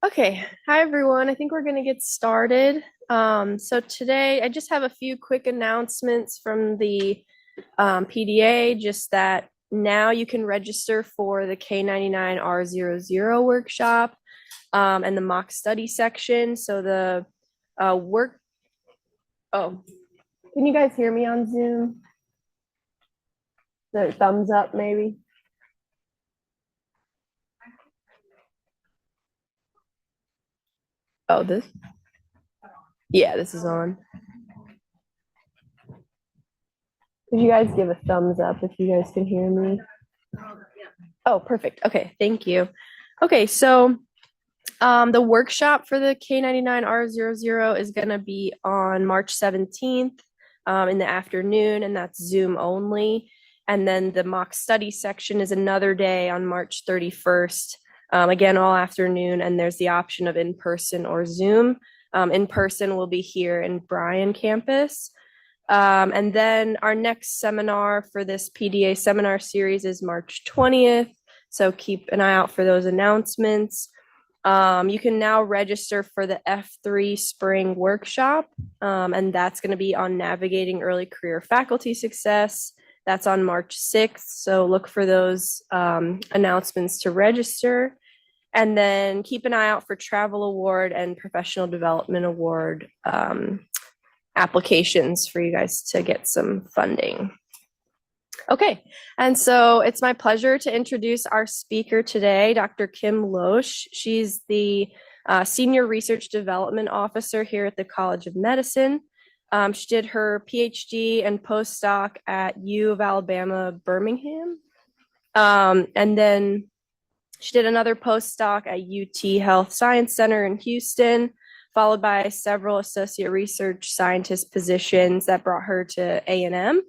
Okay, hi everyone. I think we're going to get started. So today I just have a few quick announcements from the PDA, just that now you can register for the K99R00 workshop and the mock study section. So the oh, can you guys hear me on Zoom? The thumbs up maybe? Oh, this? Yeah, this is on. Could you guys give a thumbs up if you guys can hear me? Oh, perfect. Okay, thank you. Okay, so the workshop for the K99R00 is going to be on March 17th in the afternoon, and that's Zoom only. And then the mock study section is another day on March 31st, again, all afternoon, and there's the option of in-person or Zoom. In person will be here in Bryan campus. And then our next seminar for this PDA seminar series is March 20th. So keep an eye out for those announcements. You can now register for the F3 Spring Workshop, and that's going to be on navigating early career faculty success. That's on March 6th. So look for those announcements to register. And then keep an eye out for Travel Award and Professional Development Award applications for you guys to get some funding. Okay, and so it's my pleasure to introduce our speaker today, Dr. Kim Loesch. She's the Senior Research Development Officer here at the College of Medicine. She did her PhD and postdoc at U of Alabama, Birmingham. And then she did another postdoc at UT Health Science Center in Houston, followed by several associate research scientist positions that brought her to A&M.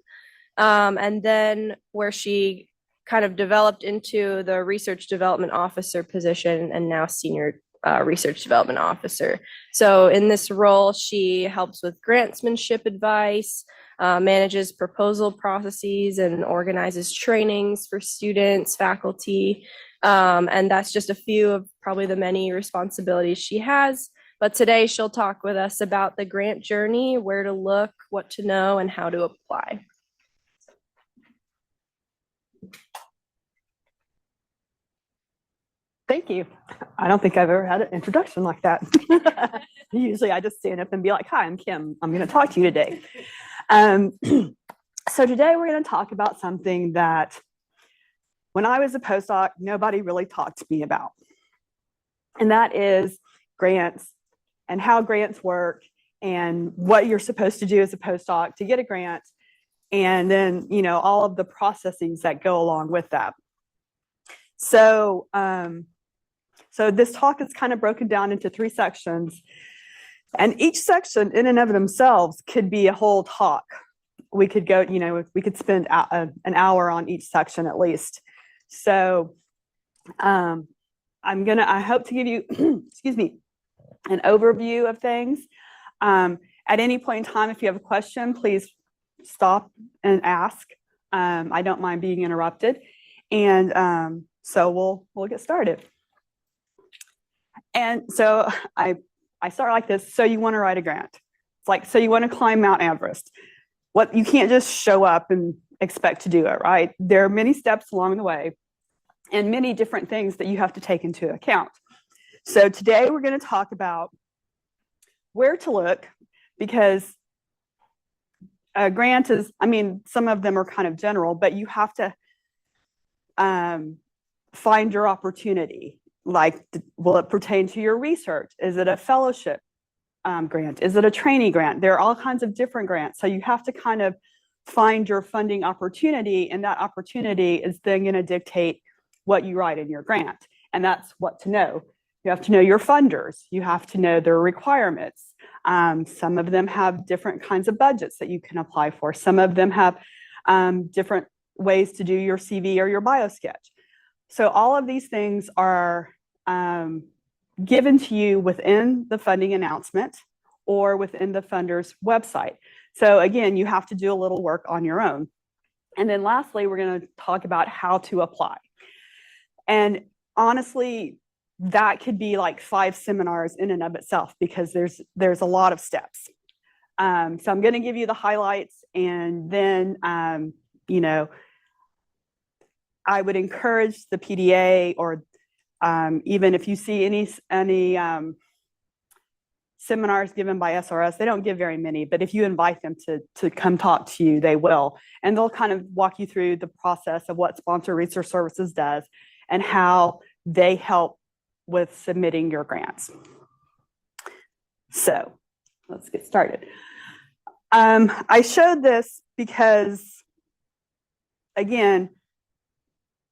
And then where she kind of developed into the research development officer position and now senior research development officer. So in this role, she helps with grantsmanship advice, manages proposal processes, and organizes trainings for students, faculty. And that's just a few of probably the many responsibilities she has. But today she'll talk with us about the grant journey, where to look, what to know, and how to apply. Thank you. I don't think I've ever had an introduction like that. Usually I just stand up and be like, hi, I'm Kim. I'm going to talk to you today. So today we're going to talk about something that when I was a postdoc, nobody really talked to me about. And that is grants and how grants work and what you're supposed to do as a postdoc to get a grant. And then, you know, all of the processes that go along with that. So, so this talk is kind of broken down into 3 sections, and each section in and of themselves could be a whole talk. We could go, you know, we could spend an hour on each section at least. So I hope to give you, excuse me, an overview of things. At any point in time, if you have a question, please stop and ask. I don't mind being interrupted. And so we'll get started. And so I start like this. So you want to write a grant. It's like, so you want to climb Mount Everest. You can't just show up and expect to do it, right? There are many steps along the way and many different things that you have to take into account. So today we're going to talk about where to look, because a grant is, I mean, some of them are kind of general, but you have to find your opportunity. Like, will it pertain to your research? Is it a fellowship grant? Is it a trainee grant? There are all kinds of different grants. So you have to kind of find your funding opportunity, and that opportunity is then going to dictate what you write in your grant. And that's what to know. You have to know your funders. You have to know their requirements. Some of them have different kinds of budgets that you can apply for. Some of them have different ways to do your CV or your bio sketch. So all of these things are given to you within the funding announcement or within the funder's website. So again, you have to do a little work on your own. And then lastly, we're going to talk about how to apply. And honestly, that could be like 5 seminars in and of itself because there's a lot of steps. So I'm going to give you the highlights, and then I would encourage the PDA, or even if you see any seminars given by SRS, they don't give very many, but if you invite them to come talk to you, they will. And they'll kind of walk you through the process of what Sponsor Research Services does and how they help with submitting your grants. So let's get started. I showed this because, again,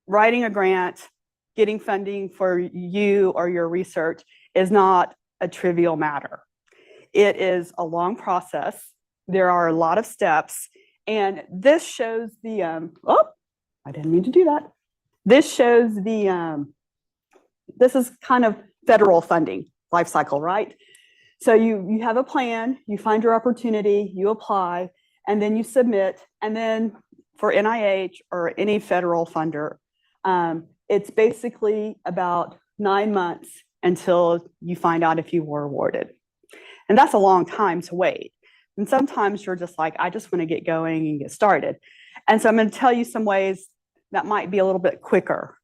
writing a grant, getting funding for you or your research is not a trivial matter. It is a long process. There are a lot of steps, and this shows the I didn't mean to do that. This shows the this is kind of federal funding life cycle, right? So you have a plan, you find your opportunity, you apply, and then you submit. And then for NIH or any federal funder, it's basically about 9 months until you find out if you were awarded. And that's a long time to wait. And sometimes you're just like, I just want to get going and get started. And so I'm going to tell you some ways that might be a little bit quicker.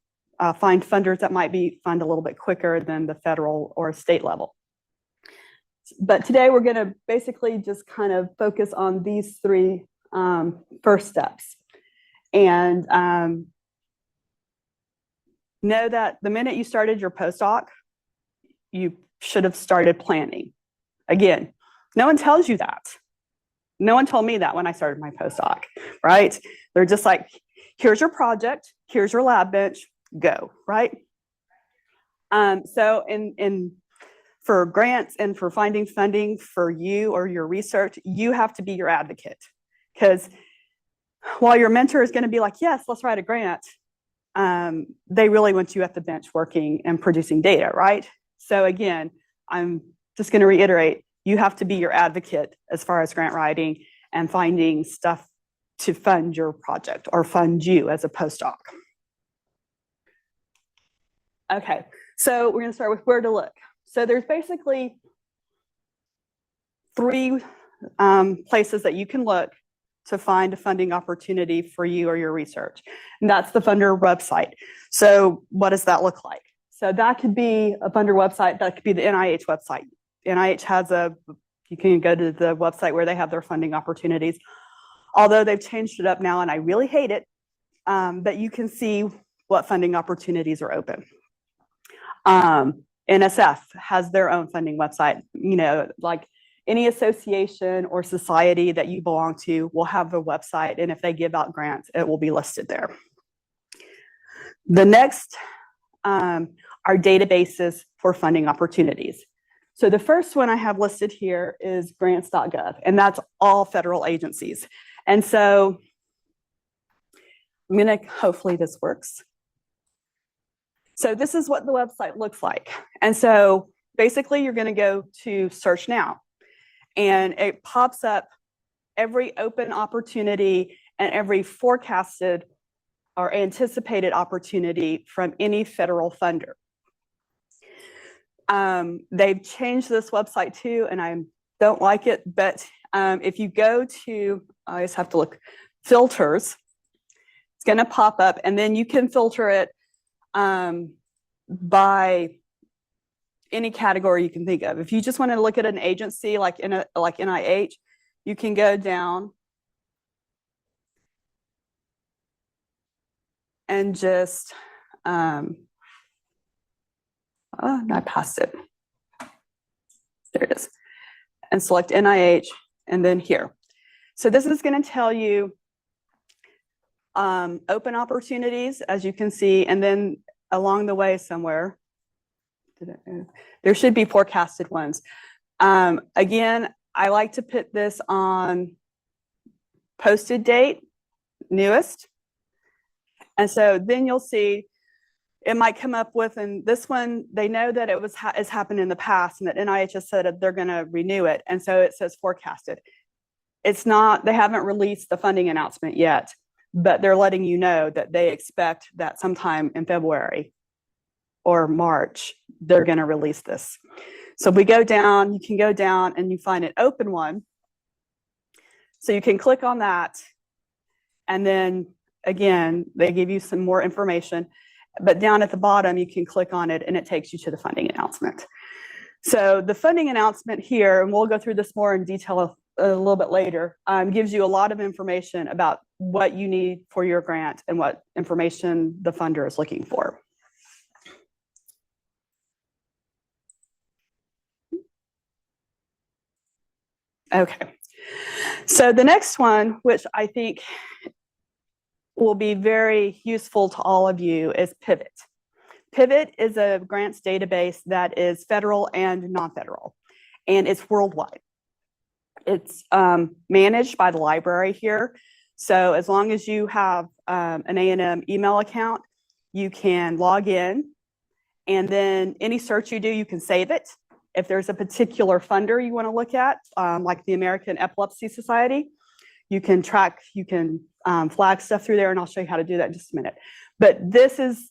Find funders that might be fund a little bit quicker than the federal or state level. But today we're going to basically just kind of focus on these 3 first steps. And know that the minute you started your postdoc, you should have started planning. Again, no one tells you that. No one told me that when I started my postdoc, right? They're just like, here's your project, here's your lab bench, go, right? So for grants and for finding funding for you or your research, you have to be your advocate. Because while your mentor is going to be like, yes, let's write a grant, they really want you at the bench working and producing data, right? So again, I'm just going to reiterate, you have to be your advocate as far as grant writing and finding stuff to fund your project or fund you as a postdoc. Okay, so we're going to start with where to look. So there's basically 3 places that you can look to find a funding opportunity for you or your research. And that's the funder website. So what does that look like? So that could be a funder website, that could be the NIH website. NIH has you can go to the website where they have their funding opportunities. Although they've changed it up now, and I really hate it, but you can see what funding opportunities are open. NSF has their own funding website, like any association or society that you belong to will have a website, and if they give out grants, it will be listed there. The next are databases for funding opportunities. So the first one I have listed here is grants.gov, and that's all federal agencies. And so hopefully this works. So this is what the website looks like. And so basically you're going to go to search now, and it pops up every open opportunity and every forecasted or anticipated opportunity from any federal funder. They've changed this website too, and I don't like it, but if you go to, I just have to look, filters, it's going to pop up, and then you can filter it by any category you can think of. If you just want to look at an agency like NIH, you can go down and just, I passed it. There it is. And select NIH, and then here. So this is going to tell you open opportunities, as you can see, and then along the way somewhere, there should be forecasted ones. Again, I like to put this on posted date, newest. And so then you'll see it might come up with, and this one, they know that it has happened in the past, and that NIH has said that they're going to renew it. And so it says forecasted. It's not, they haven't released the funding announcement yet, but they're letting you know that they expect that sometime in February or March, they're going to release this. So we go down, you can go down and you find an open one. So you can click on that. And then again, they give you some more information. But down at the bottom, you can click on it and it takes you to the funding announcement. So the funding announcement here, and we'll go through this more in detail a little bit later, gives you a lot of information about what you need for your grant and what information the funder is looking for. Okay, so the next one, which I think will be very useful to all of you, is Pivot. Pivot is a grants database that is federal and non-federal, and it's worldwide. It's managed by the library here. So as long as you have an A&M email account, you can log in, and then any search you do, you can save it. If there's a particular funder you want to look at, like the American Epilepsy Society, you can track, you can flag stuff through there, and I'll show you how to do that in just a minute. But this is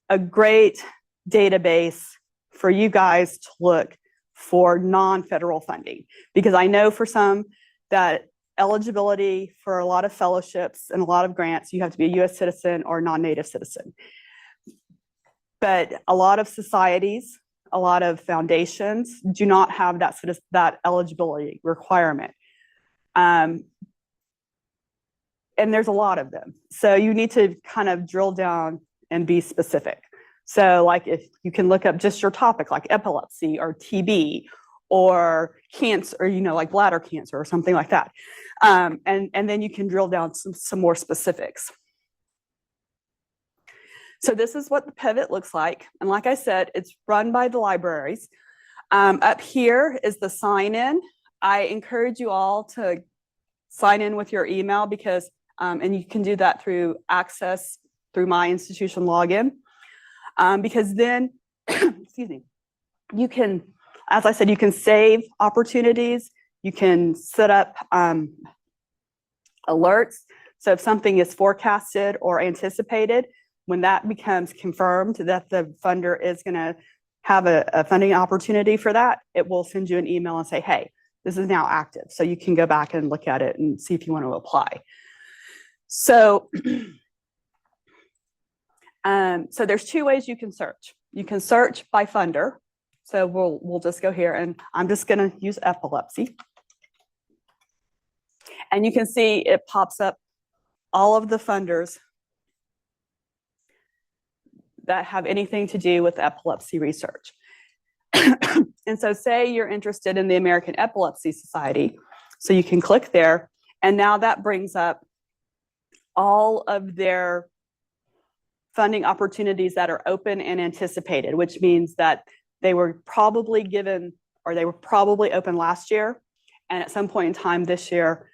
a great database for you guys to look for non-federal funding, because I know for some that eligibility for a lot of fellowships and a lot of grants, you have to be a US citizen or non-native citizen. But a lot of societies, a lot of foundations do not have that eligibility requirement. And there's a lot of them. So you need to kind of drill down and be specific. So like if you can look up just your topic, like epilepsy or TB or cancer, or, you know, like bladder cancer or something like that. And then you can drill down some more specifics. So this is what the Pivot looks like. And like I said, it's run by the libraries. Up here is the sign in. I encourage you all to sign in with your email because, and you can do that through Access, through my institution login. Because then, excuse me, you can, as I said, you can save opportunities. You can set up alerts. So if something is forecasted or anticipated, when that becomes confirmed that the funder is going to have a funding opportunity for that, it will send you an email and say, hey, this is now active. So you can go back and look at it and see if you want to apply. So, so there's two ways you can search. You can search by funder. So we'll just go here, and I'm just going to use epilepsy. And you can see it pops up all of the funders that have anything to do with epilepsy research. And so say you're interested in the American Epilepsy Society, so you can click there, and now that brings up all of their funding opportunities that are open and anticipated, which means that they were probably given, or they were probably open last year, and at some point in time this year,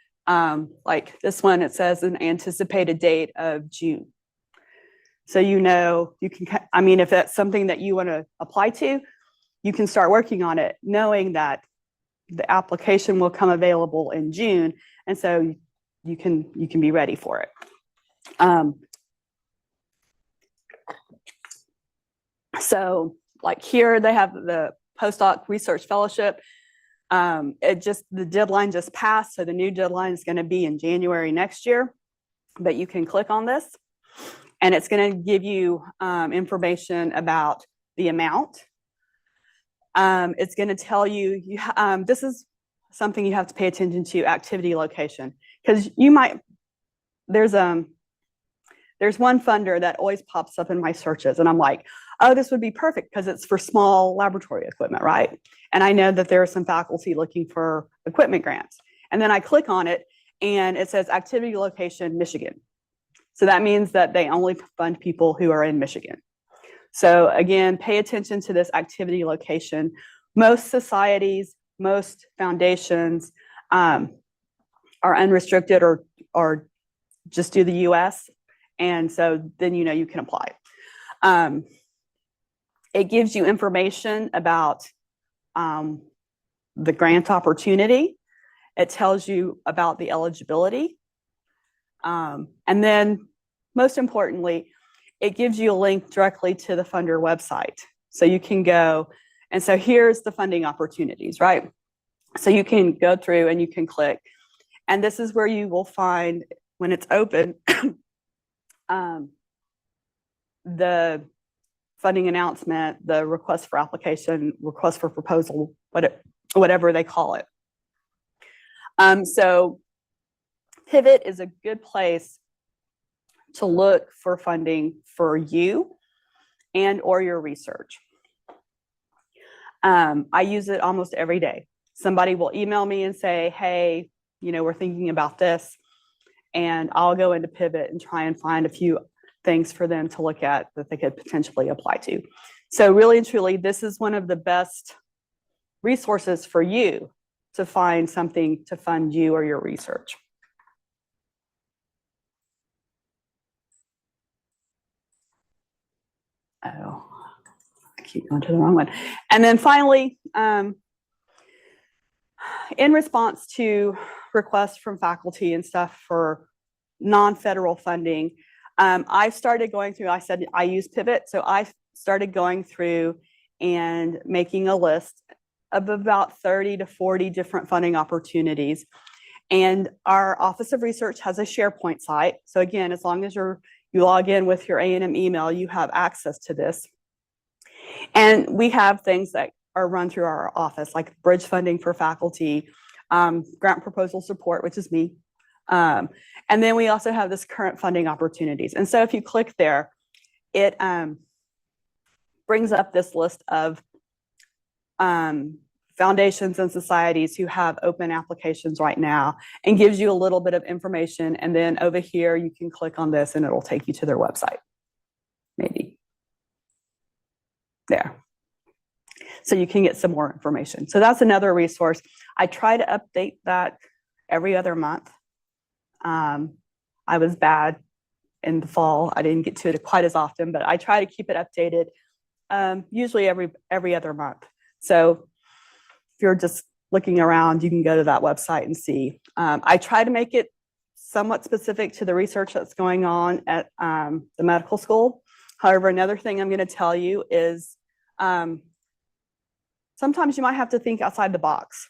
like this one, it says an anticipated date of June. So you know, you can, I mean, if that's something that you want to apply to, you can start working on it, knowing that the application will come available in June, and so you can be ready for it. So like here, they have the postdoc research fellowship. The deadline just passed, so the new deadline is going to be in January next year. But you can click on this, and it's going to give you information about the amount. It's going to tell you, this is something you have to pay attention to, activity location, because you might, there's one funder that always pops up in my searches, and I'm like, oh, this would be perfect because it's for small laboratory equipment, right? And I know that there are some faculty looking for equipment grants. And then I click on it, and it says activity location, Michigan. So that means that they only fund people who are in Michigan. So again, pay attention to this activity location. Most societies, most foundations are unrestricted or just do the US. And so then you know you can apply. It gives you information about the grant opportunity. It tells you about the eligibility. And then most importantly, it gives you a link directly to the funder website. So you can go, and so here's the funding opportunities, right? So you can go through and you can click, and this is where you will find, when it's open, the funding announcement, the request for application, request for proposal, whatever they call it. So Pivot is a good place to look for funding for you and or your research. I use it almost every day. Somebody will email me and say, hey, we're thinking about this, and I'll go into Pivot and try and find a few things for them to look at that they could potentially apply to. So really and truly, this is one of the best resources for you to find something to fund you or your research. Oh, I keep going to the wrong one. And then finally, in response to requests from faculty and stuff for non-federal funding, I started going through, I said I use Pivot, so I started going through and making a list of about 30 to 40 different funding opportunities. And our Office of Research has a SharePoint site. So again, as long as you log in with your A&M email, you have access to this. And we have things that are run through our office, like bridge funding for faculty, grant proposal support, which is me. And then we also have this current funding opportunities. And so if you click there, it brings up this list of foundations and societies who have open applications right now, and gives you a little bit of information. And then over here, you can click on this and it'll take you to their website. Maybe. There. So you can get some more information. So that's another resource. I try to update that every other month. I was bad in the fall. I didn't get to it quite as often, but I try to keep it updated, usually every other month. So if you're just looking around, you can go to that website and see. I try to make it somewhat specific to the research that's going on at the medical school. However, another thing I'm going to tell you is sometimes you might have to think outside the box.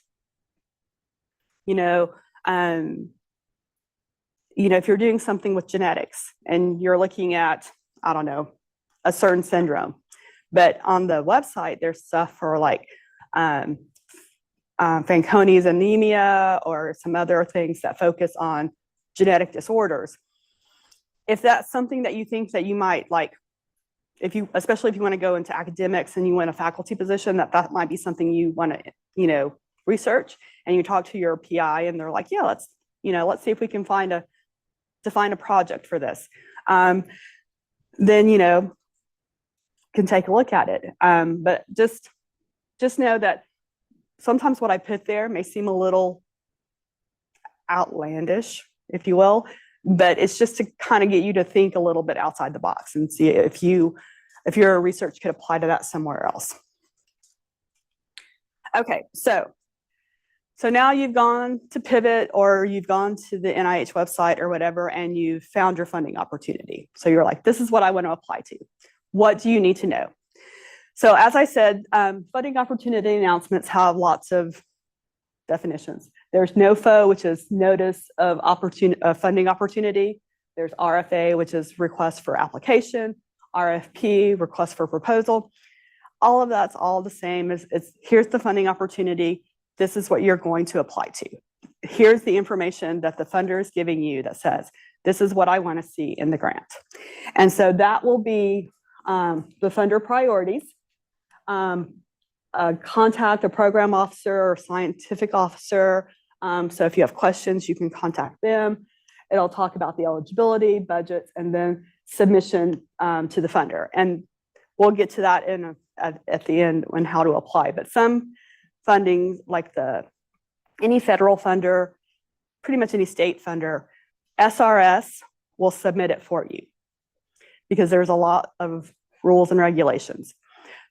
If you're doing something with genetics and you're looking at, I don't know, a certain syndrome, but on the website, there's stuff for like Fanconi's anemia or some other things that focus on genetic disorders. If that's something that you think that you might like, especially if you want to go into academics and you want a faculty position, that might be something you want to, research, and you talk to your PI and they're like, yeah, let's see if we can define a project for this. Then, can take a look at it. But just know that sometimes what I put there may seem a little outlandish, if you will, but it's just to kind of get you to think a little bit outside the box and see if your research could apply to that somewhere else. Okay, so now you've gone to Pivot or you've gone to the NIH website or whatever, and you've found your funding opportunity. So you're like, this is what I want to apply to. What do you need to know? So as I said, funding opportunity announcements have lots of definitions. There's NOFO, which is Notice of Funding Opportunity. There's RFA, which is Request for Application. RFP, Request for Proposal. All of that's all the same. Here's the funding opportunity. This is what you're going to apply to. Here's the information that the funder is giving you that says, this is what I want to see in the grant. And so that will be the funder priorities. Contact a program officer or scientific officer. So if you have questions, you can contact them. It'll talk about the eligibility, budgets, and then submission to the funder. And we'll get to that at the end on how to apply. But some funding, like any federal funder, pretty much any state funder, SRS will submit it for you because there's a lot of rules and regulations.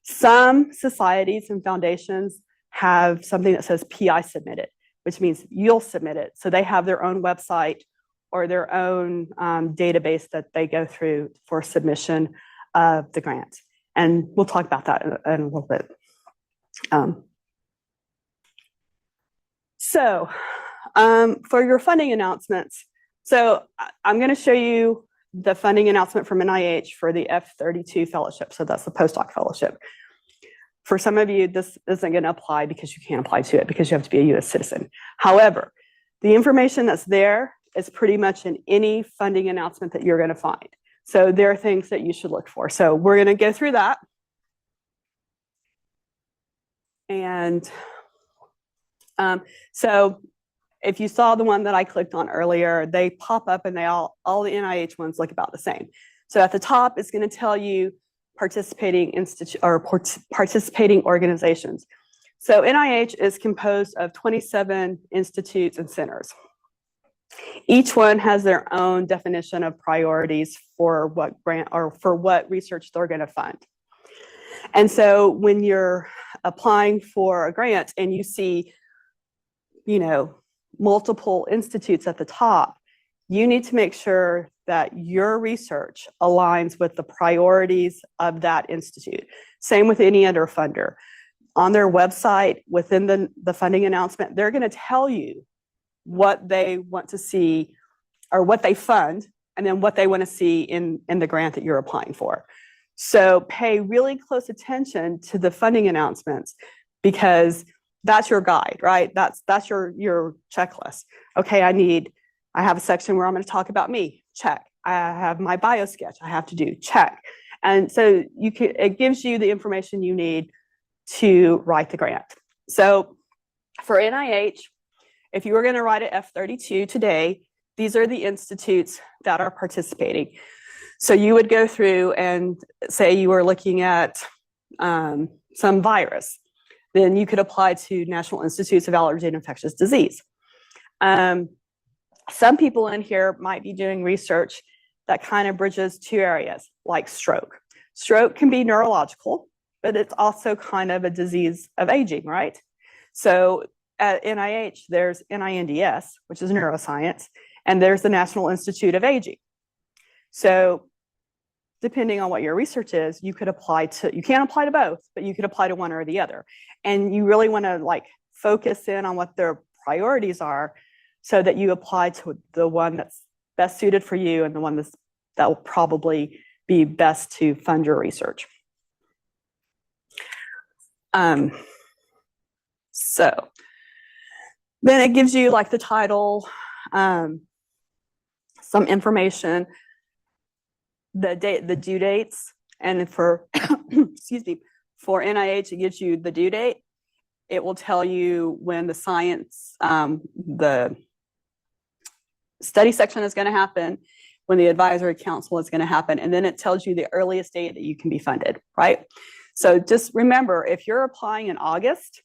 Some societies and foundations have something that says PI submitted, which means you'll submit it. So they have their own website or their own database that they go through for submission of the grant. And we'll talk about that in a little bit. So for your funding announcements, so I'm going to show you the funding announcement from NIH for the F32 fellowship. So that's the postdoc fellowship. For some of you, this isn't going to apply because you can't apply to it because you have to be a US citizen. However, the information that's there is pretty much in any funding announcement that you're going to find. So there are things that you should look for. So we're going to go through that. And so if you saw the one that I clicked on earlier, they pop up and all the NIH ones look about the same. So at the top, it's going to tell you participating organizations. So NIH is composed of 27 institutes and centers. Each one has their own definition of priorities for what grant or for what research they're going to fund. And so when you're applying for a grant and you see, multiple institutes at the top, you need to make sure that your research aligns with the priorities of that institute. Same with any other funder. On their website, within the funding announcement, they're going to tell you what they want to see or what they fund, and then what they want to see in the grant that you're applying for. So pay really close attention to the funding announcements because that's your guide, right? That's your checklist. Okay, I have a section where I'm going to talk about me. Check. I have my bio sketch I have to do. Check. And so it gives you the information you need to write the grant. So for NIH, if you were going to write an F32 today, these are the institutes that are participating. So you would go through and say you were looking at some virus. Then you could apply to National Institutes of Allergy and Infectious Disease. Some people in here might be doing research that kind of bridges two areas, like stroke. Stroke can be neurological, but it's also kind of a disease of aging, right? So at NIH, there's NINDS, which is neuroscience, and there's the National Institute of Aging. So depending on what your research is, you can't apply to both, but you could apply to one or the other. And you really want to focus in on what their priorities are so that you apply to the one that's best suited for you and the one that will probably be best to fund your research. So then it gives you the title, some information, the due dates, and for excuse me, for NIH it gives you the due date. It will tell you when the science, the study section is going to happen, when the advisory council is going to happen, and then it tells you the earliest date that you can be funded, right? So just remember, if you're applying in August,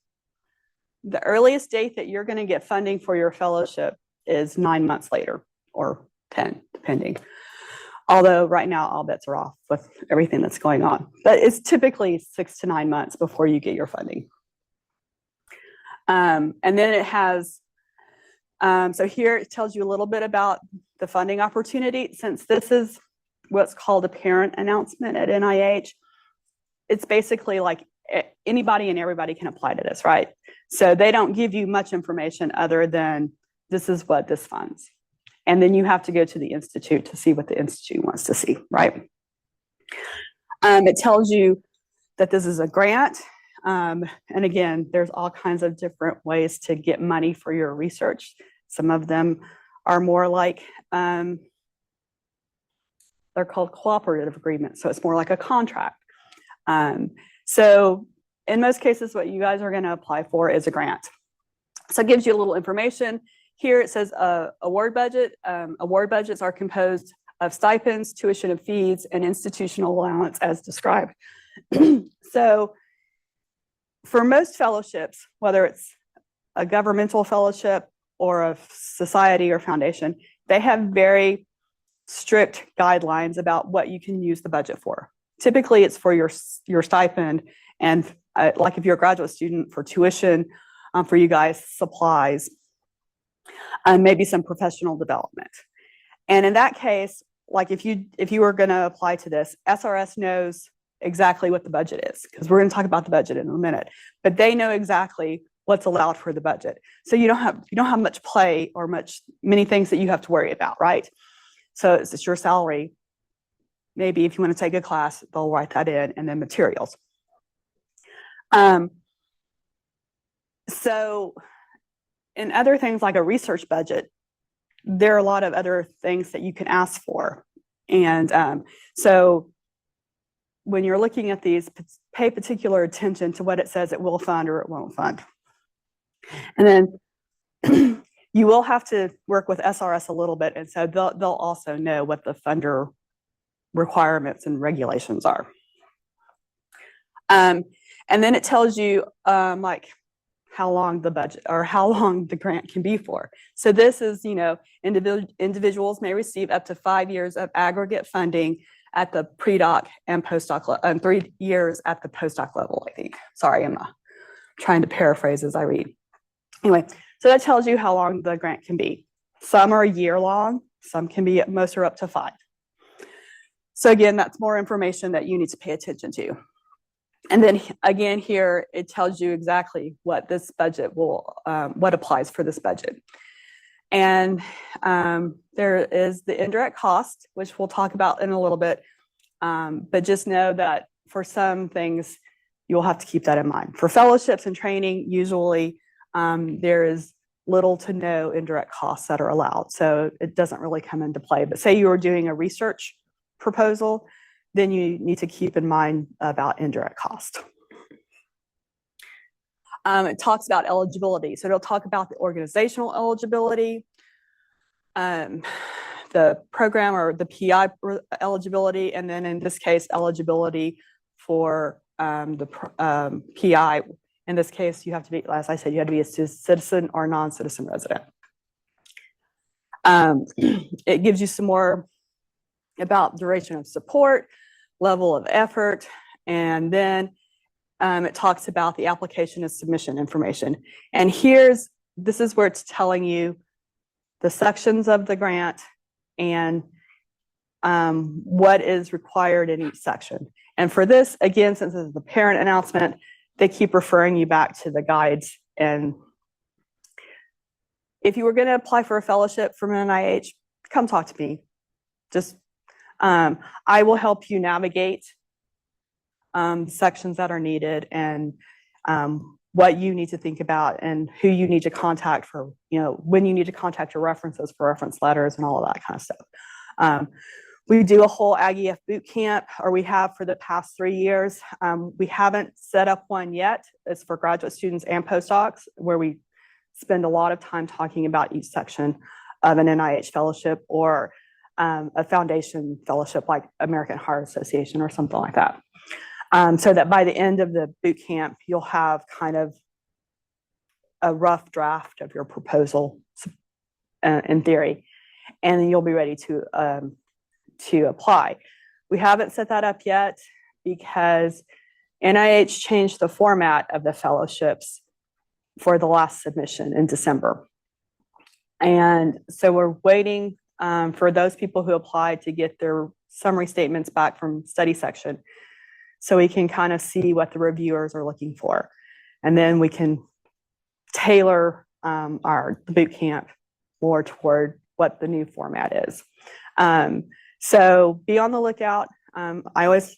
the earliest date that you're going to get funding for your fellowship is 9 months later, or 10, depending. Although right now all bets are off with everything that's going on. But it's typically 6 to 9 months before you get your funding. And then it has, so here it tells you a little bit about the funding opportunity. Since this is what's called a parent announcement at NIH, it's basically anybody and everybody can apply to this, right? So they don't give you much information other than this is what this funds. And then you have to go to the institute to see what the institute wants to see, right? It tells you that this is a grant. And again, there's all kinds of different ways to get money for your research. Some of them are more they're called cooperative agreements. So it's more like a contract. So in most cases, what you guys are going to apply for is a grant. So it gives you a little information. Here it says award budget. Award budgets are composed of stipends, tuition and fees, and institutional allowance as described. So for most fellowships, whether it's a governmental fellowship or a society or foundation, they have very strict guidelines about what you can use the budget for. Typically, it's for your stipend and if you're a graduate student, for tuition, for you guys, supplies, and maybe some professional development. And in that case, like if you were going to apply to this, SRS knows exactly what the budget is, because we're going to talk about the budget in a minute, but they know exactly what's allowed for the budget. So you don't have much play or many things that you have to worry about, right? So it's your salary. Maybe if you want to take a class, they'll write that in, and then materials. So in other things like a research budget, there are a lot of other things that you can ask for. And so when you're looking at these, pay particular attention to what it says it will fund or it won't fund. And then you will have to work with SRS a little bit, and so they'll also know what the funder requirements and regulations are. And then it tells you like how long the budget or how long the grant can be for. So this is, individuals may receive up to 5 years of aggregate funding at the pre-doc and postdoc, 3 years at the postdoc level, I think. Sorry, I'm trying to paraphrase as I read. Anyway, so that tells you how long the grant can be. Some are a year long, some can be, most are up to 5. So again, that's more information that you need to pay attention to. And then again, here, it tells you exactly what this budget will, what applies for this budget. And there is the indirect cost, which we'll talk about in a little bit. But just know that for some things, you'll have to keep that in mind. For fellowships and training, usually there is little to no indirect costs that are allowed. So it doesn't really come into play. But say you were doing a research proposal, then you need to keep in mind about indirect cost. It talks about eligibility. So it'll talk about the organizational eligibility, the program or the PI eligibility, and then in this case, eligibility for the PI. In this case, you have to be, as I said, you have to be a citizen or non-citizen resident. It gives you some more about duration of support, level of effort, and then it talks about the application and submission information. And this is where it's telling you the sections of the grant and what is required in each section. And for this, again, since this is the parent announcement, they keep referring you back to the guides. And if you were going to apply for a fellowship from NIH, come talk to me. Just I will help you navigate sections that are needed and what you need to think about and who you need to contact for, when you need to contact your references for reference letters and all of that kind of stuff. We do a whole AggiEF boot camp, or we have for the past 3 years. We haven't set up one yet. It's for graduate students and postdocs, where we spend a lot of time talking about each section of an NIH fellowship or a foundation fellowship like American Heart Association or something like that. So that by the end of the boot camp, you'll have kind of a rough draft of your proposal in theory, and then you'll be ready to apply. We haven't set that up yet because NIH changed the format of the fellowships for the last submission in December. And so we're waiting for those people who applied to get their summary statements back from study section, so we can kind of see what the reviewers are looking for. And then we can tailor the boot camp more toward what the new format is. So be on the lookout. I always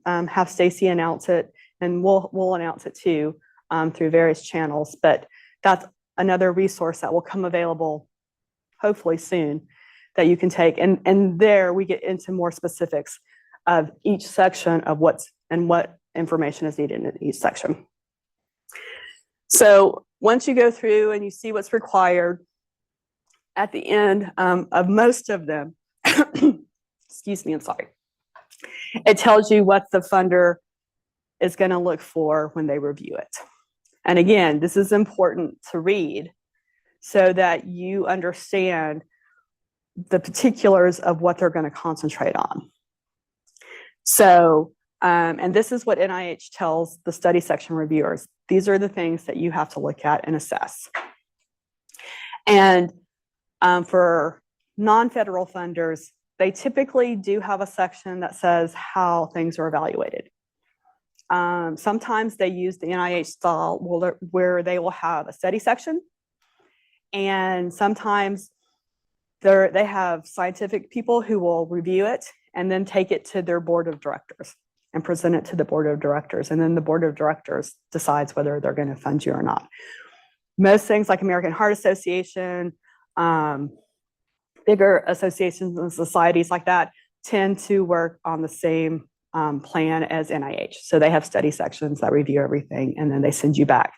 have Stacy announce it, and we'll announce it too through various channels. But that's another resource that will come available hopefully soon that you can take. And there we get into more specifics of each section of what information is needed in each section. So once you go through and you see what's required, at the end of most of them, excuse me, I'm sorry, it tells you what the funder is going to look for when they review it. And again, this is important to read so that you understand the particulars of what they're going to concentrate on. So, and this is what NIH tells the study section reviewers. These are the things that you have to look at and assess. And for non-federal funders, they typically do have a section that says how things are evaluated. Sometimes they use the NIH style where they will have a study section, and sometimes they have scientific people who will review it and then take it to their board of directors and present it to the board of directors. And then the board of directors decides whether they're going to fund you or not. Most things like American Heart Association, bigger associations and societies like that tend to work on the same plan as NIH. So they have study sections that review everything, and then they send you back,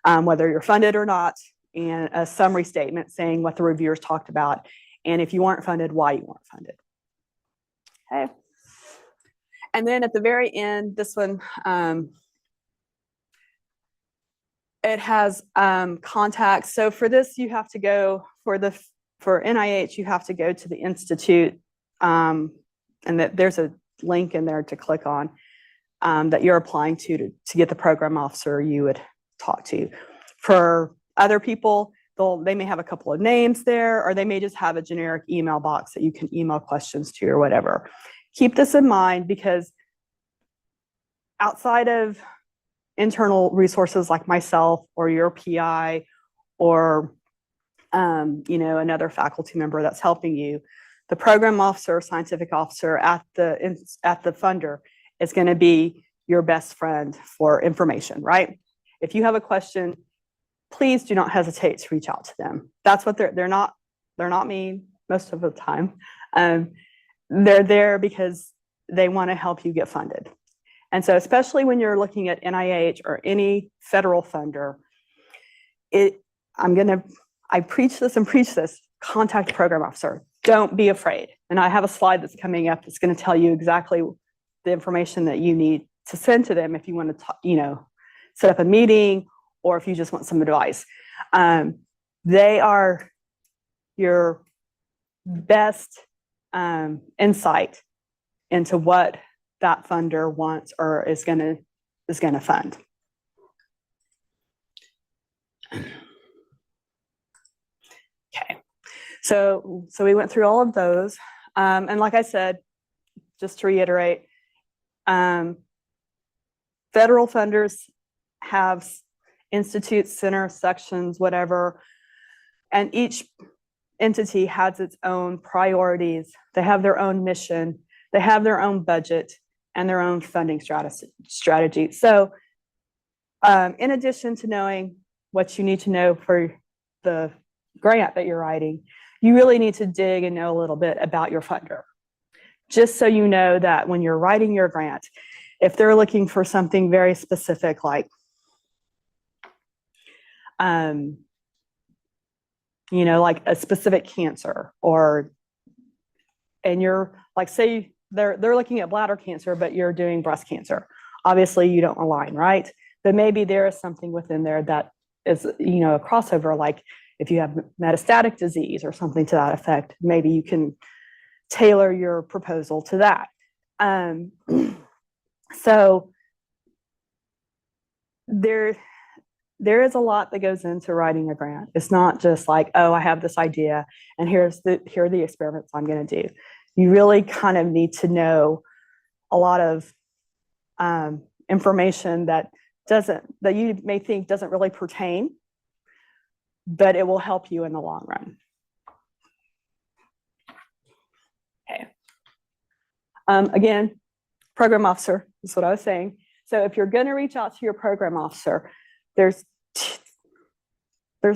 whether you're funded or not, and a summary statement saying what the reviewers talked about, and if you weren't funded, why you weren't funded. Okay. And then at the very end, this one, it has contacts. So for this, you have to go for NIH, you have to go to the institute, and there's a link in there to click on that you're applying to get the program officer you would talk to. For other people, they may have a couple of names there, or they may just have a generic email box that you can email questions to or whatever. Keep this in mind, because outside of internal resources like myself or your PI or another faculty member that's helping you, the program officer, scientific officer at the funder is going to be your best friend for information, right? If you have a question, please do not hesitate to reach out to them. That's what they're not mean most of the time. They're there because they want to help you get funded. And so especially when you're looking at NIH or any federal funder, I preach this, contact the program officer. Don't be afraid. And I have a slide that's coming up that's going to tell you exactly the information that you need to send to them if you want to, set up a meeting, or if you just want some advice. They are your best insight into what that funder wants or is going to fund. Okay, so we went through all of those, and like I said, just to reiterate, federal funders have institutes, centers, sections, whatever, and each entity has its own priorities. They have their own mission, they have their own budget, and their own funding strategy. So in addition to knowing what you need to know for the grant that you're writing, you really need to dig and know a little bit about your funder, just so you know that when you're writing your grant, if they're looking for something very specific, like like a specific cancer, and you're like, say they're looking at bladder cancer, but you're doing breast cancer. Obviously you don't align, right? But maybe there is something within there that is, a crossover, like if you have metastatic disease or something to that effect, maybe you can tailor your proposal to that. So there is a lot that goes into writing a grant. It's not just like, oh, I have this idea and here are the experiments I'm going to do. You really kind of need to know a lot of information that you may think doesn't really pertain, but it will help you in the long run. Okay. Again, program officer is what I was saying. So if you're going to reach out to your program officer, there's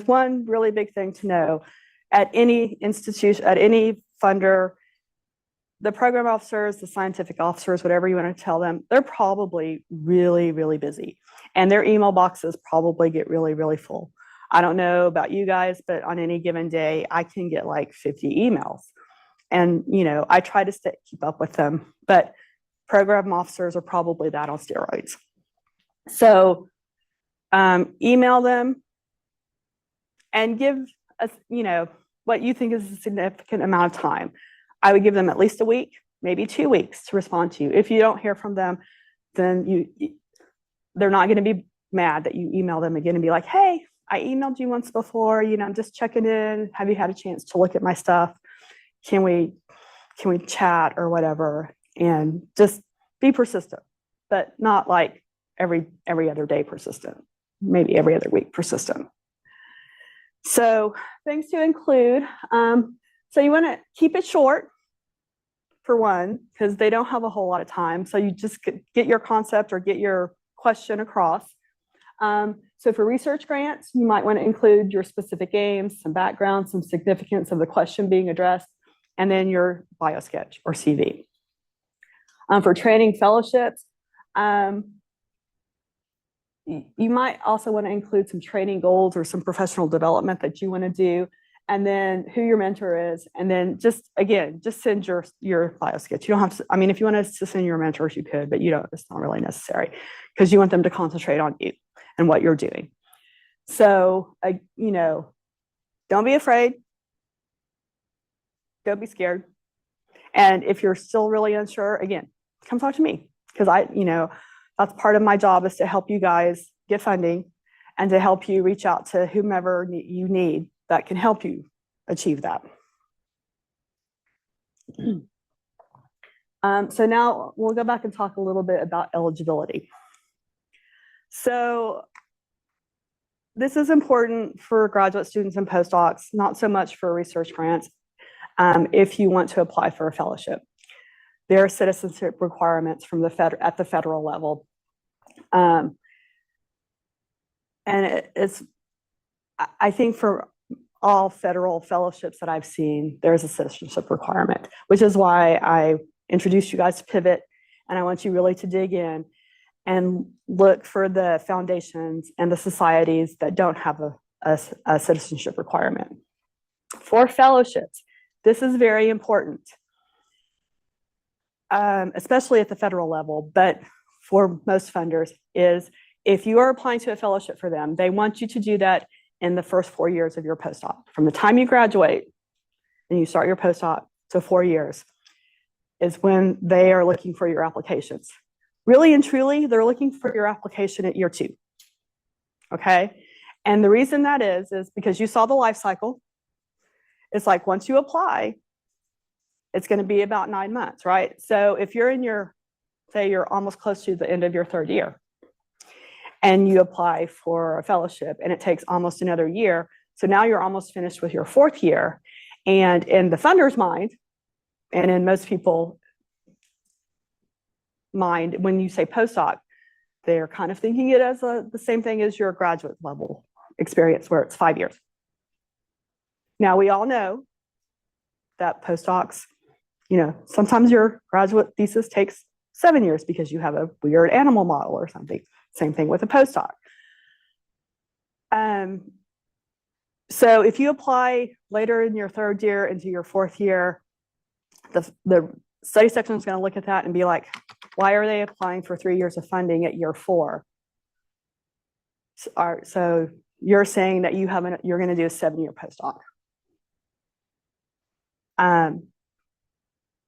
one really big thing to know. At any institution, at any funder, the program officers, the scientific officers, whatever you want to tell them, they're probably really, really busy. And their email boxes probably get really, really full. I don't know about you guys, but on any given day, I can get like 50 emails. And, I try to keep up with them, but program officers are probably that on steroids. So email them and give us, what you think is a significant amount of time. I would give them at least a week, maybe 2 weeks to respond to you. If you don't hear from them, then they're not going to be mad that you email them again and be like, hey, I emailed you once before, I'm just checking in. Have you had a chance to look at my stuff? can we chat or whatever, and just be persistent, but not like every other day persistent, maybe every other week persistent. So things to include. So you want to keep it short, for one, because they don't have a whole lot of time. So you just get your concept or get your question across. So for research grants, you might want to include your specific aims, some background, some significance of the question being addressed, and then your bio sketch or CV. For training fellowships, you might also want to include some training goals or some professional development that you want to do, and then who your mentor is, and then just send your bio sketch. You don't have to, I mean, if you want to send your mentors, you could, but you don't, it's not really necessary, because you want them to concentrate on you and what you're doing. So, don't be afraid. Don't be scared. And if you're still really unsure, again, come talk to me, because that's part of my job, is to help you guys get funding and to help you reach out to whomever you need that can help you achieve that. So now we'll go back and talk a little bit about eligibility. So this is important for graduate students and postdocs, not so much for research grants. If you want to apply for a fellowship, there are citizenship requirements from at the federal level. And I think for all federal fellowships that I've seen, there's a citizenship requirement, which is why I introduced you guys to Pivot. And I want you really to dig in and look for the foundations and the societies that don't have a citizenship requirement. For fellowships, this is very important, especially at the federal level, but for most funders, is if you are applying to a fellowship for them, they want you to do that in the first 4 years of your postdoc. From the time you graduate and you start your postdoc to 4 years is when they are looking for your applications. Really and truly, they're looking for your application at year 2. Okay? And the reason that is because you saw the life cycle. It's like once you apply, it's going to be about 9 months, right? So if you're in say you're almost close to the end of your 3rd year, and you apply for a fellowship, and it takes almost another year, so now you're almost finished with your 4th year. And in the funder's mind, and in most people's mind, when you say postdoc, they're kind of thinking it as the same thing as your graduate level experience, where it's 5 years. Now, we all know that postdocs, sometimes your graduate thesis takes 7 years because you have a weird animal model or something. Same thing with a postdoc. So if you apply later in your 3rd year into your 4th year, the study section is going to look at that and be like, why are they applying for 3 years of funding at year 4? So you're saying that you're going to do a 7-year postdoc.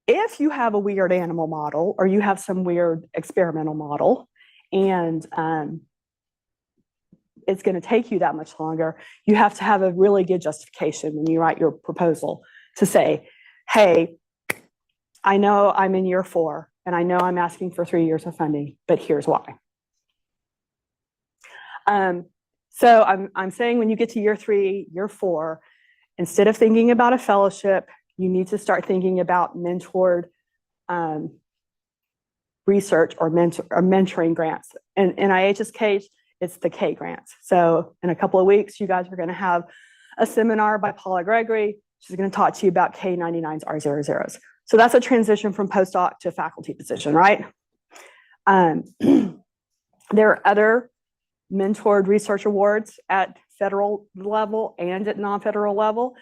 If you have a weird animal model, or you have some weird experimental model, and it's going to take you that much longer, you have to have a really good justification when you write your proposal to say, hey, I know I'm in year 4, and I know I'm asking for 3 years of funding, but here's why. So I'm saying when you get to year 3, year 4, instead of thinking about a fellowship, you need to start thinking about mentored research or mentoring grants. In NIH's case, it's the K grants. So in a couple of weeks, you guys are going to have a seminar by Paula Gregory. She's going to talk to you about K99s, R00s. So that's a transition from postdoc to faculty position, right? There are other mentored research awards at federal level and at non-federal level.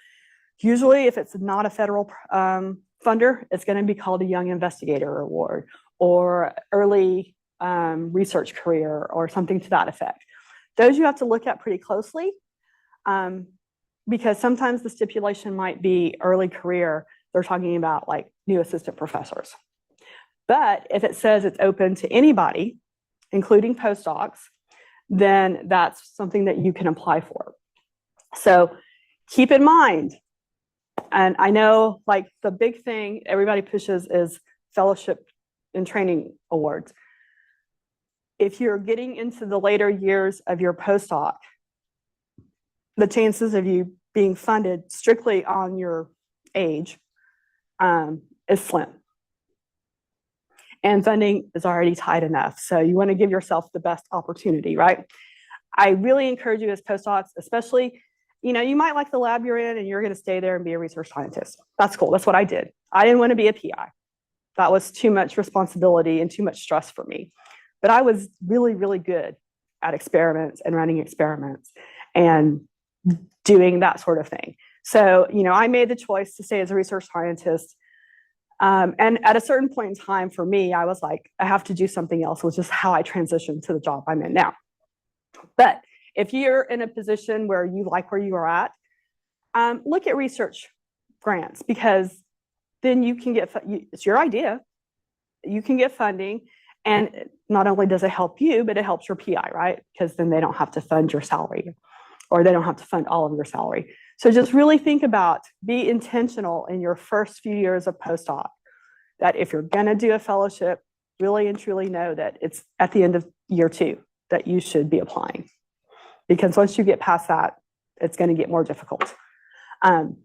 Usually, if it's not a federal funder, it's going to be called a Young Investigator Award or Early Research Career or something to that effect. Those you have to look at pretty closely because sometimes the stipulation might be early career. They're talking about like new assistant professors. But if it says it's open to anybody, including postdocs, then that's something that you can apply for. So keep in mind, And I know like the big thing everybody pushes is fellowship and training awards. If you're getting into the later years of your postdoc, the chances of you being funded strictly on your age is slim. And funding is already tight enough. So you want to give yourself the best opportunity, right? I really encourage you as postdocs, especially, you might like the lab you're in and you're going to stay there and be a research scientist. That's cool. That's what I did. I didn't want to be a PI. That was too much responsibility and too much stress for me. But I was really, really good at experiments and running experiments and doing that sort of thing. So, I made the choice to stay as a research scientist. And at a certain point in time for me, I was like, I have to do something else, which is how I transitioned to the job I'm in now. But if you're in a position where you like where you are at, look at research grants, because then you can get, it's your idea, you can get funding. And not only does it help you, but it helps your PI, right? Because then they don't have to fund your salary, or they don't have to fund all of your salary. So just really think about, be intentional in your first few years of postdoc, that if you're going to do a fellowship, really and truly know that it's at the end of year 2 that you should be applying. Because once you get past that, it's going to get more difficult. And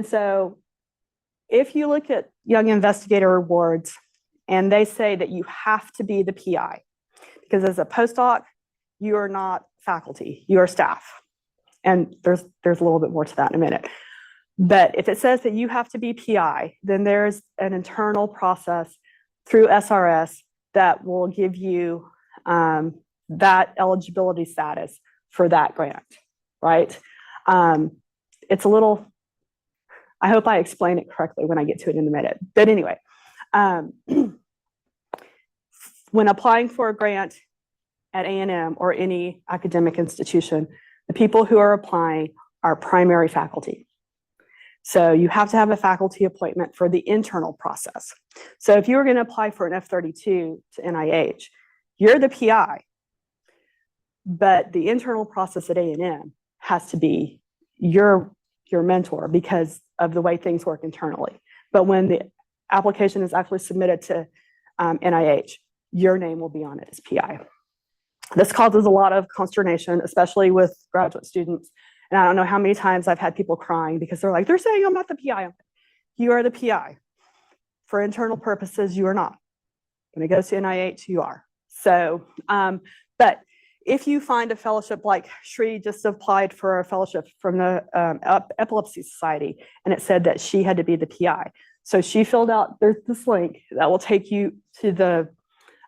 so if you look at Young Investigator Awards, and they say that you have to be the PI, because as a postdoc, you are not faculty, you are staff. And there's a little bit more to that in a minute. But if it says that you have to be PI, then there's an internal process through SRS that will give you that eligibility status for that grant, right? It's a little, I hope I explain it correctly when I get to it in a minute. But anyway, when applying for a grant at A&M or any academic institution, the people who are applying are primary faculty. So you have to have a faculty appointment for the internal process. So if you were going to apply for an F-32 to NIH, you're the PI, but the internal process at A&M has to be your mentor because of the way things work internally. But when the application is actually submitted to NIH, your name will be on it as PI. This causes a lot of consternation, especially with graduate students. And I don't know how many times I've had people crying because they're like, they're saying I'm not the PI. You are the PI. For internal purposes, you are not. When it goes to NIH, you are. So, but if you find a fellowship, like Shri just applied for a fellowship from the Epilepsy Society, and it said that she had to be the PI. So she filled out, there's this link that will take you to the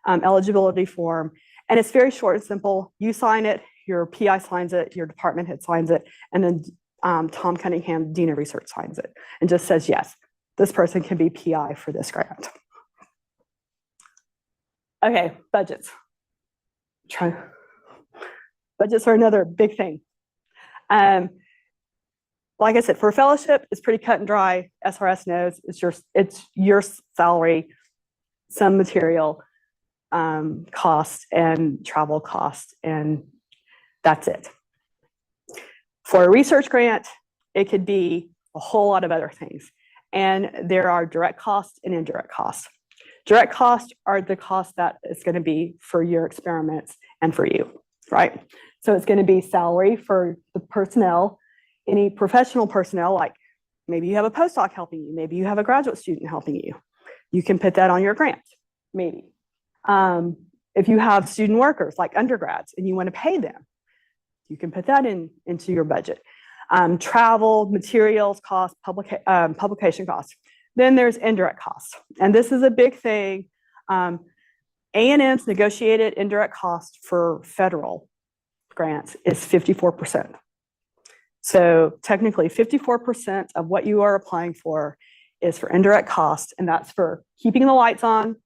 eligibility form. And it's very short and simple. You sign it, your PI signs it, your department head signs it, and then Tom Cunningham, Dean of Research, signs it and just says, yes, this person can be PI for this grant. Okay, budgets. Budgets are another big thing. Like I said, for a fellowship, it's pretty cut and dry. SRS knows it's your salary, some material cost and travel cost, and that's it. For a research grant, it could be a whole lot of other things. And there are direct costs and indirect costs. Direct costs are the costs that it's going to be for your experiments and for you, right? So it's going to be salary for the personnel, any professional personnel, like maybe you have a postdoc helping you, maybe you have a graduate student helping you. You can put that on your grant, maybe. If you have student workers like undergrads and you want to pay them, you can put that into your budget. Travel, materials costs, publication costs. Then there's indirect costs. And this is a big thing. A&M's negotiated indirect cost for federal grants is 54%. So technically 54% of what you are applying for is for indirect costs, and that's for keeping the lights on,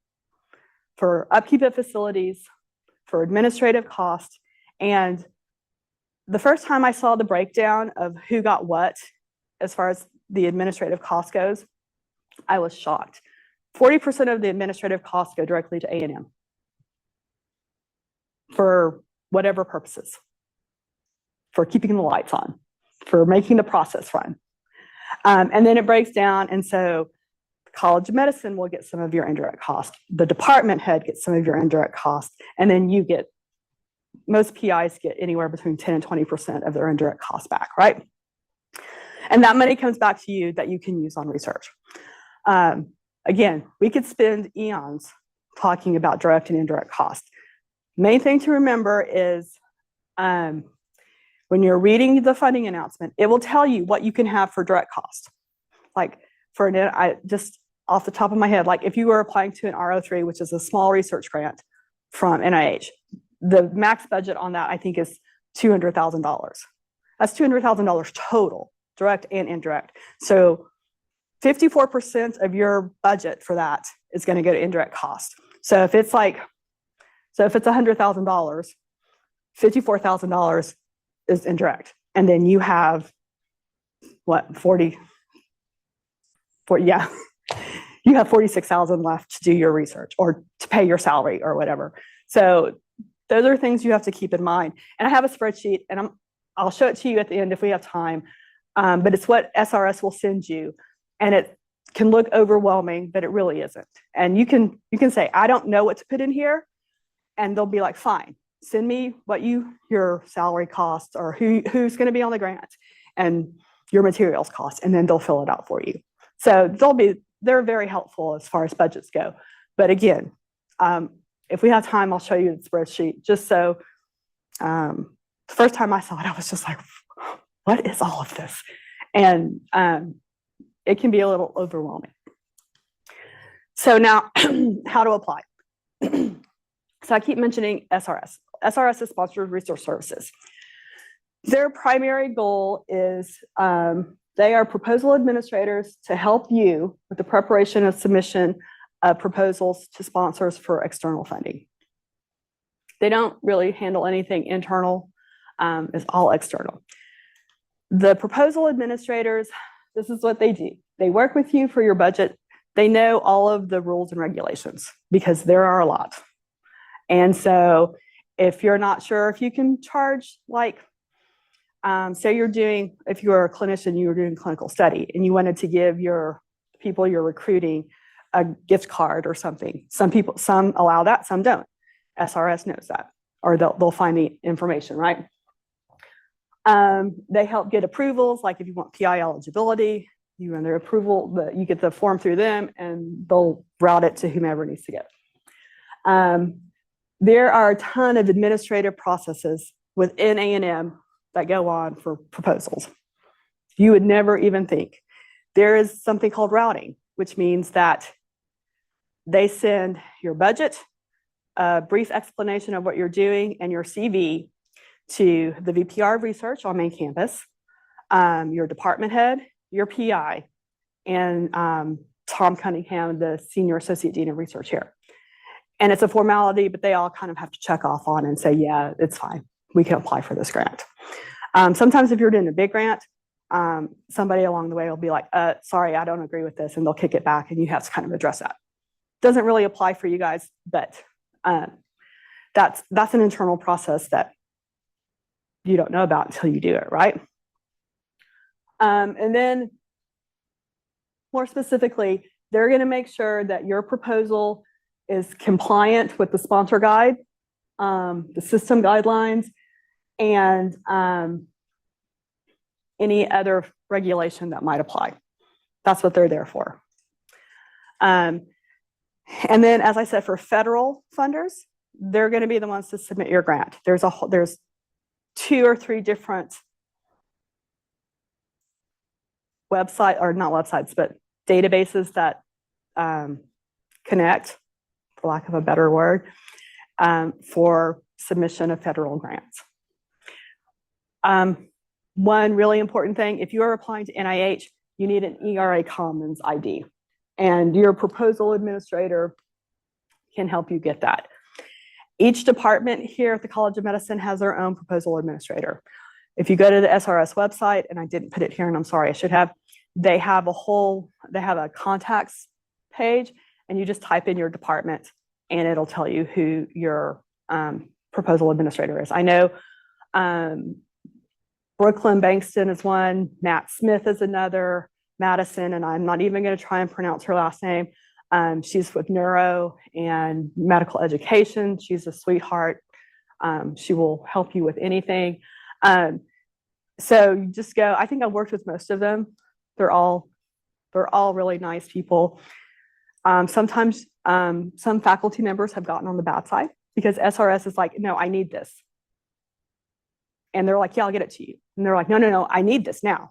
for upkeep of facilities, for administrative costs. And the first time I saw the breakdown of who got what as far as the administrative cost goes, I was shocked. 40% of the administrative costs go directly to A&M for whatever purposes, for keeping the lights on, for making the process run. And then it breaks down, and so the College of Medicine will get some of your indirect cost. The department head gets some of your indirect cost, and then you get, most PIs get anywhere between 10 and 20% of their indirect costs back, right? And that money comes back to you that you can use on research. Again, we could spend eons talking about direct and indirect costs. Main thing to remember is when you're reading the funding announcement, it will tell you what you can have for direct cost. Like just off the top of my head, like if you were applying to an RO3, which is a small research grant from NIH, the max budget on that, I think, is $200,000. That's $200,000 total, direct and indirect. So 54% of your budget for that is going to go to indirect cost. So if it's $100,000, $54,000 is indirect. And then you have what, 40, yeah, you have 46,000 left to do your research or to pay your salary or whatever. So those are things you have to keep in mind. And I have a spreadsheet, and I'll show it to you at the end if we have time. But it's what SRS will send you, and it can look overwhelming, but it really isn't. And you can say, I don't know what to put in here, and they'll be like, fine, send me what your salary costs, or who's going to be on the grant, and your materials costs, and then they'll fill it out for you. So they're very helpful as far as budgets go. But again, if we have time, I'll show you the spreadsheet. Just so, the first time I saw it, I was just like, what is all of this? And it can be a little overwhelming. So now, how to apply? So I keep mentioning SRS. SRS is Sponsored Research Services. Their primary goal is they are proposal administrators to help you with the preparation and submission of proposals to sponsors for external funding. They don't really handle anything internal. It's all external. The proposal administrators, this is what they do. They work with you for your budget. They know all of the rules and regulations because there are a lot. And so if you're not sure if you can charge, like, say if you're a clinician, you were doing clinical study and you wanted to give your people you're recruiting a gift card or something. Some allow that, some don't. SRS knows that, or they'll find the information, right? They help get approvals, like if you want PI eligibility, you run their approval, you get the form through them, and they'll route it to whomever needs to get it. There are a ton of administrative processes within A&M that go on for proposals. You would never even think. There is something called routing, which means that they send your budget, a brief explanation of what you're doing, and your CV to the VPR of research on main campus, your department head, your PI, and Tom Cunningham, the Senior Associate Dean of Research here. And it's a formality, but they all kind of have to check off on and say, yeah, it's fine. We can apply for this grant. Sometimes if you're doing a big grant, somebody along the way will be like, sorry, I don't agree with this, and they'll kick it back, and you have to kind of address that. Doesn't really apply for you guys, but that's an internal process that you don't know about until you do it, right? And then more specifically, they're going to make sure that your proposal is compliant with the sponsor guide, the system guidelines, and any other regulation that might apply. That's what they're there for. And then, as I said, for federal funders, they're going to be the ones to submit your grant. There's 2 or 3 different website, or not websites, but databases that connect, for lack of a better word, for submission of federal grants. One really important thing, if you are applying to NIH, you need an ERA Commons ID, and your proposal administrator can help you get that. Each department here at the College of Medicine has their own proposal administrator. If you go to the SRS website, and I didn't put it here, and I'm sorry, I should have, they have a contacts page, and you just type in your department, and it'll tell you who your proposal administrator is. I know Brooklyn Bankston is one, Matt Smith is another, Madison, and I'm not even going to try and pronounce her last name. She's with neuro and medical education. She's a sweetheart. She will help you with anything. So you just go. I think I've worked with most of them. They're all really nice people. Sometimes some faculty members have gotten on the bad side because SRS is like, no, I need this. And they're like, yeah, I'll get it to you. And they're like, no, I need this now.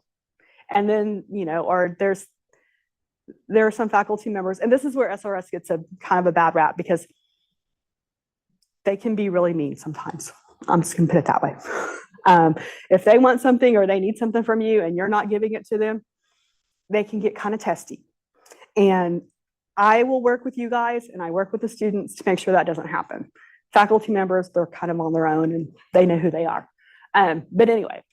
And then, or there are some faculty members, and this is where SRS gets a kind of a bad rap because they can be really mean sometimes. I'm just gonna put it that way. If they want something or they need something from you and you're not giving it to them, they can get kind of testy. And I will work with you guys and I work with the students to make sure that doesn't happen. Faculty members, they're kind of on their own and they know who they are. But anyway,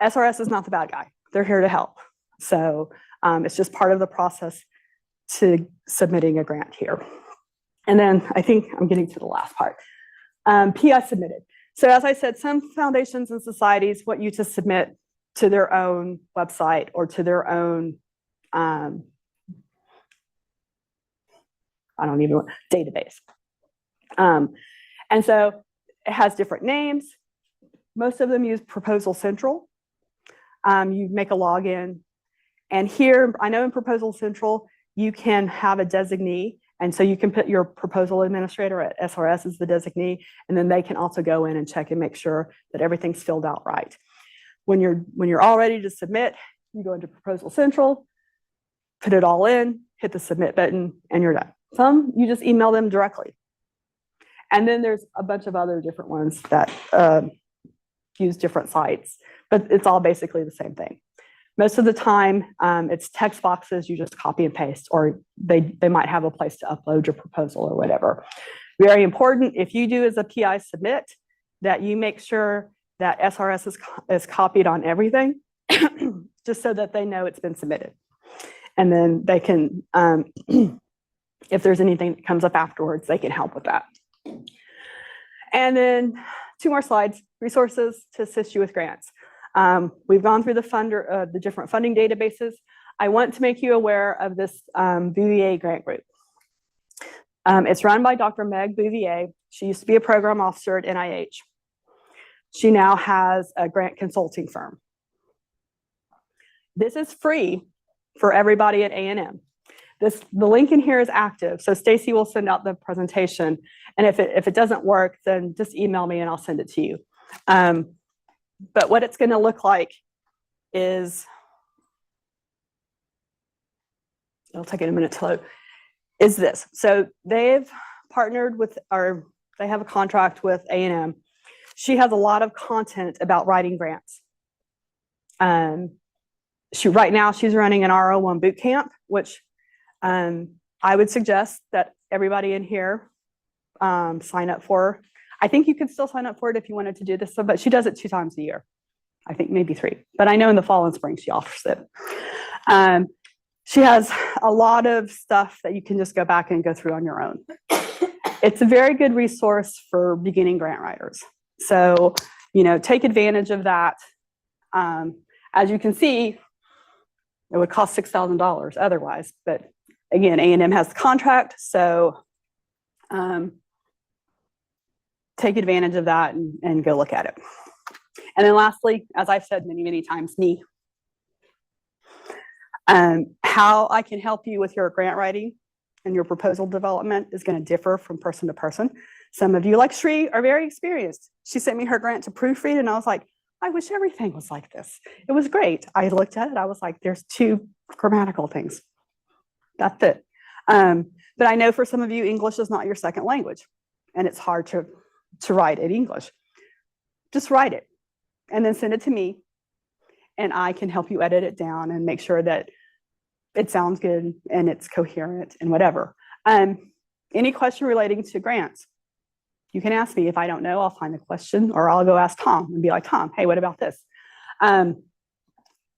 SRS is not the bad guy. They're here to help. So it's just part of the process to submitting a grant here. And then I think I'm getting to the last part. PI submitted. So as I said, some foundations and societies want you to submit to their own website or to their own, database. And so it has different names. Most of them use Proposal Central. You make a login. And here, I know in Proposal Central, you can have a designee. And so you can put your proposal administrator at SRS as the designee, and then they can also go in and check and make sure that everything's filled out right. When you're all ready to submit, you go into Proposal Central, put it all in, hit the submit button, and you're done. Some, you just email them directly. And then there's a bunch of other different ones that use different sites, but it's all basically the same thing. Most of the time, it's text boxes you just copy and paste, or they might have a place to upload your proposal or whatever. Very important, if you do as a PI submit, that you make sure that SRS is copied on everything, just so that they know it's been submitted. And then they can, if there's anything that comes up afterwards, they can help with that. And then 2 more slides, resources to assist you with grants. We've gone through the different funding databases. I want to make you aware of this Bouvier grant group. It's run by Dr. Meg Bouvier. She used to be a program officer at NIH. She now has a grant consulting firm. This is free for everybody at A&M. The link in here is active, so Stacy will send out the presentation. And if it doesn't work, then just email me and I'll send it to you. But what it's going to look like is, it'll take it a minute to load, is this. So they've partnered with, or they have a contract with A&M. She has a lot of content about writing grants. Right now she's running an R01 boot camp, which I would suggest that everybody in here sign up for. I think you could still sign up for it if you wanted to do this, but she does it 2 times a year. I think maybe 3, but I know in the fall and spring she offers it. She has a lot of stuff that you can just go back and go through on your own. It's a very good resource for beginning grant writers. So, take advantage of that. As you can see, it would cost $6,000 otherwise, but again, A&M has the contract, so take advantage of that and go look at it. And then lastly, as I've said many, many times, me. How I can help you with your grant writing and your proposal development is going to differ from person to person. Some of you, like Sri, are very experienced. She sent me her grant to proofread, and I was like, I wish everything was like this. It was great. I looked at it, I was like, there's 2 grammatical things. That's it. But I know for some of you, English is not your second language, and it's hard to write in English. Just write it, and then send it to me, and I can help you edit it down and make sure that it sounds good and it's coherent and whatever. Any question relating to grants, you can ask me. If I don't know, I'll find the question, or I'll go ask Tom and be like, Tom, hey, what about this?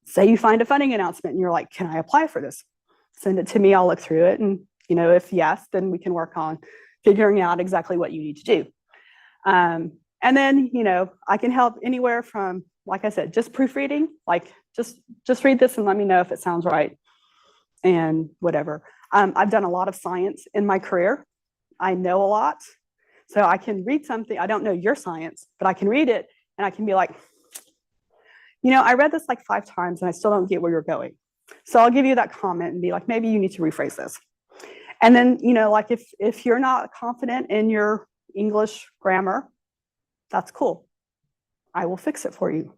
Say you find a funding announcement and you're like, can I apply for this? Send it to me, I'll look through it. And if yes, then we can work on figuring out exactly what you need to do. And then, I can help anywhere from, like I said, just proofreading, like just read this and let me know if it sounds right and whatever. I've done a lot of science in my career. I know a lot. So I can read something. I don't know your science, but I can read it and I can be like, I read this like 5 times and I still don't get where you're going. So I'll give you that comment and be like, maybe you need to rephrase this. And then, like if you're not confident in your English grammar, that's cool. I will fix it for you.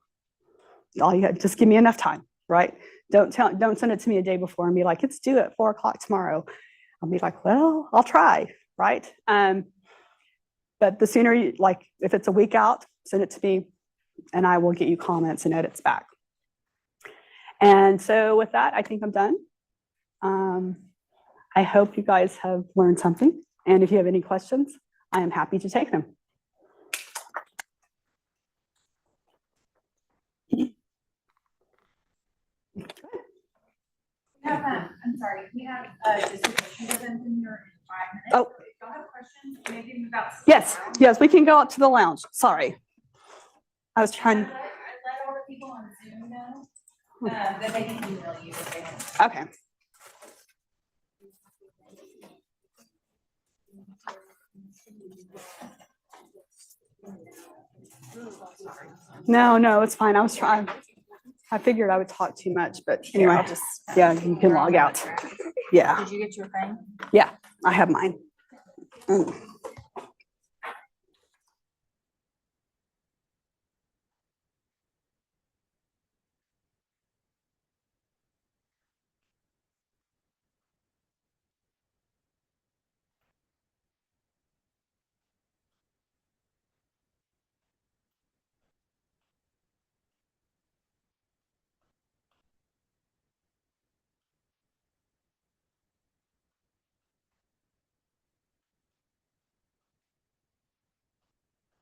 Just give me enough time, right? Don't send it to me a day before and be like, it's due at 4 o'clock tomorrow. I'll be like, well, I'll try, right? But the sooner if it's a week out, send it to me and I will get you comments and edits back. And so with that, I think I'm done. I hope you guys have learned something. And if you have any questions, I am happy to take them. I'm sorry, we have a dissertation event in here in 5 minutes. Oh. If y'all have questions, maybe move out. Yes, we can go out to the lounge. Sorry. I was trying. I let all the people on Zoom know that they can email you if they want. Okay. No, it's fine. I was trying. I figured I would talk too much, but anyway, yeah, you can log out. Yeah. Did you get your thing? Yeah, I have mine.